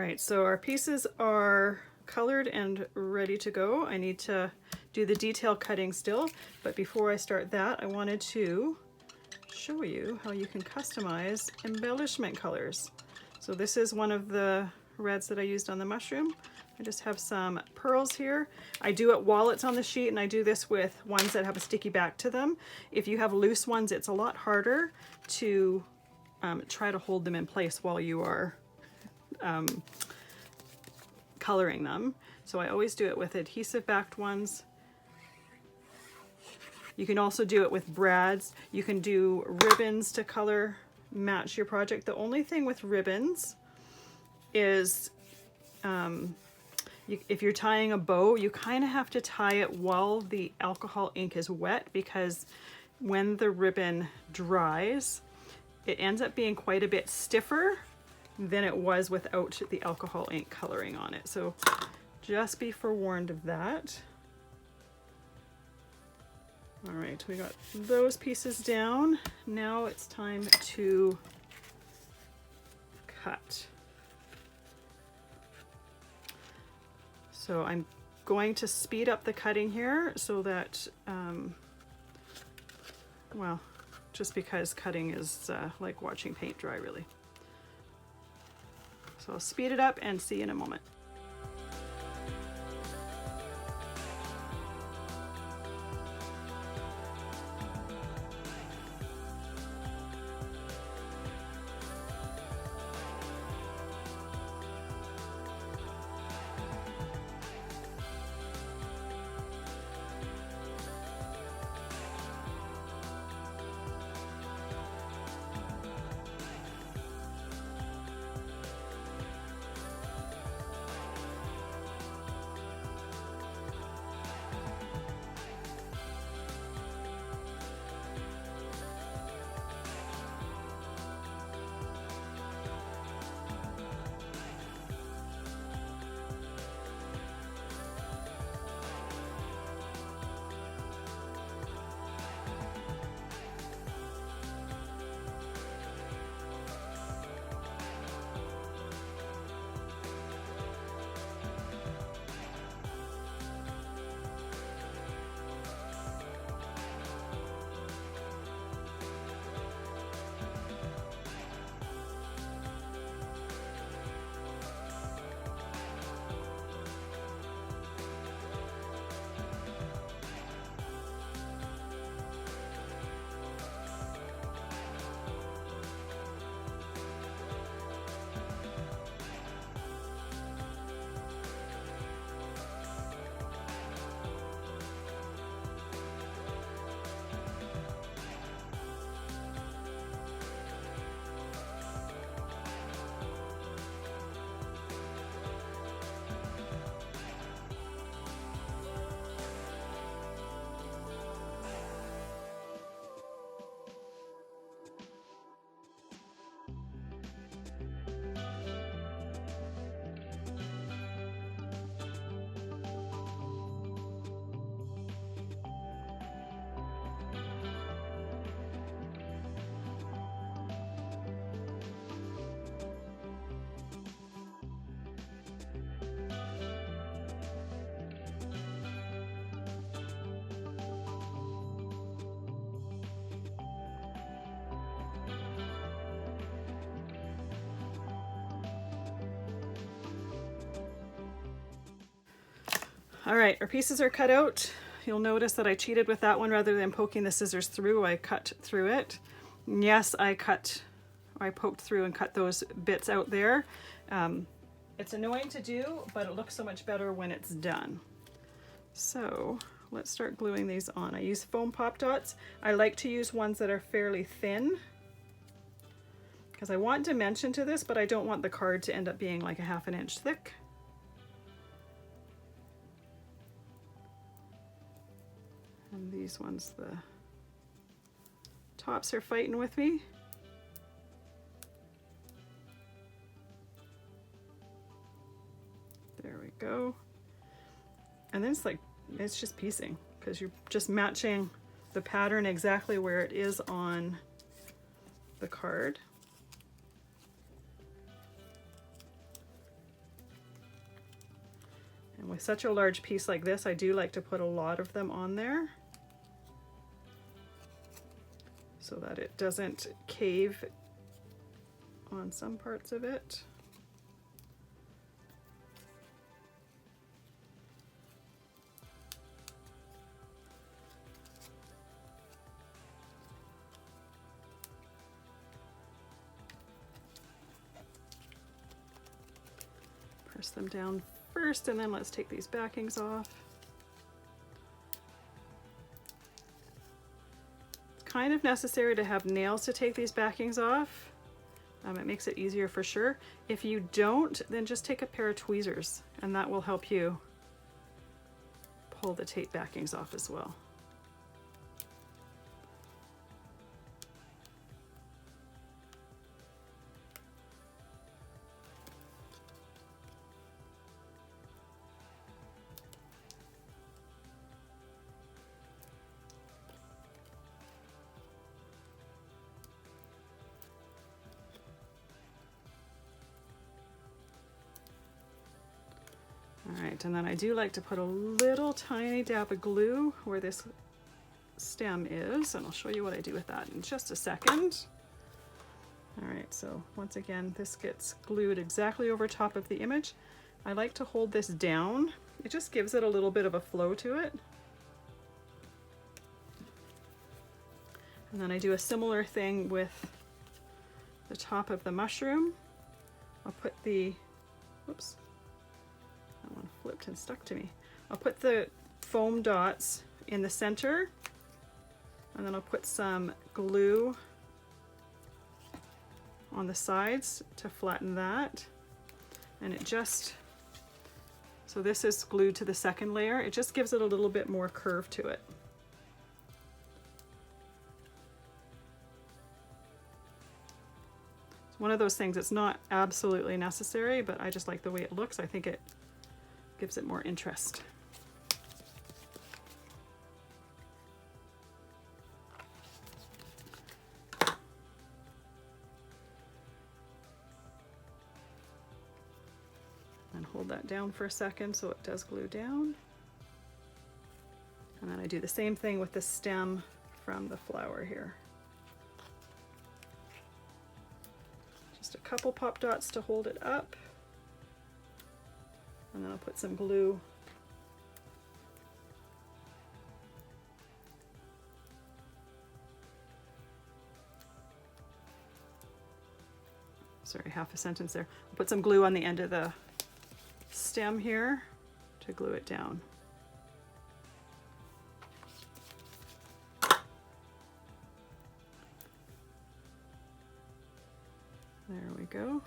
right, so our pieces are colored and ready to go. I need to do the detail cutting still, but before I start that, I wanted to show you how you can customize embellishment colors. So this is one of the reds that I used on the mushroom. I just have some pearls here. I do it while it's on the sheet, and I do this with ones that have a sticky back to them. If you have loose ones, it's a lot harder to try to hold them in place while you are coloring them. So I always do it with adhesive backed ones. You can also do it with brads. You can do ribbons to color match your project. The only thing with ribbons is if you're tying a bow, you kind of have to tie it while the alcohol ink is wet, because when the ribbon dries, it ends up being quite a bit stiffer than it was without the alcohol ink coloring on it. So just be forewarned of that. All right, we got those pieces down. Now it's time to cut. So I'm going to speed up the cutting here so that, well, just because cutting is like watching paint dry, really. So I'll speed it up and see you in a moment. All right, our pieces are cut out. You'll notice that I cheated with that one. Rather than poking the scissors through, I cut through it. And yes, I poked through and cut those bits out there. It's annoying to do, but it looks so much better when it's done. So let's start gluing these on. I use foam pop dots. I like to use ones that are fairly thin because I want dimension to this, but I don't want the card to end up being like a ½ inch thick. And these ones, the tops are fighting with me. There we go. And then it's just piecing, because you're just matching the pattern exactly where it is on the card. And with such a large piece like this, I do like to put a lot of them on there so that it doesn't cave on some parts of it. Press them down first, and then let's take these backings off. It's kind of necessary to have nails to take these backings off. It makes it easier for sure. If you don't, then just take a pair of tweezers, and that will help you pull the tape backings off as well. All right, and then I do like to put a little tiny dab of glue where this stem is, and I'll show you what I do with that in just a second. All right, so once again, this gets glued exactly over top of the image. I like to hold this down. It just gives it a little bit of a flow to it. And then I do a similar thing with the top of the mushroom. I'll put the, whoops, that one flipped and stuck to me. I'll put the foam dots in the center, and then I'll put some glue on the sides to flatten that. And it just, so this is glued to the second layer. It just gives it a little bit more curve to it. It's one of those things, it's not absolutely necessary, but I just like the way it looks. I think it gives it more interest. And hold that down for a second so it does glue down. And then I do the same thing with the stem from the flower here. Just a couple pop dots to hold it up. And then I'll put some glue sorry, half a sentence there. I'll put some glue on the end of the stem here to glue it down. There we go.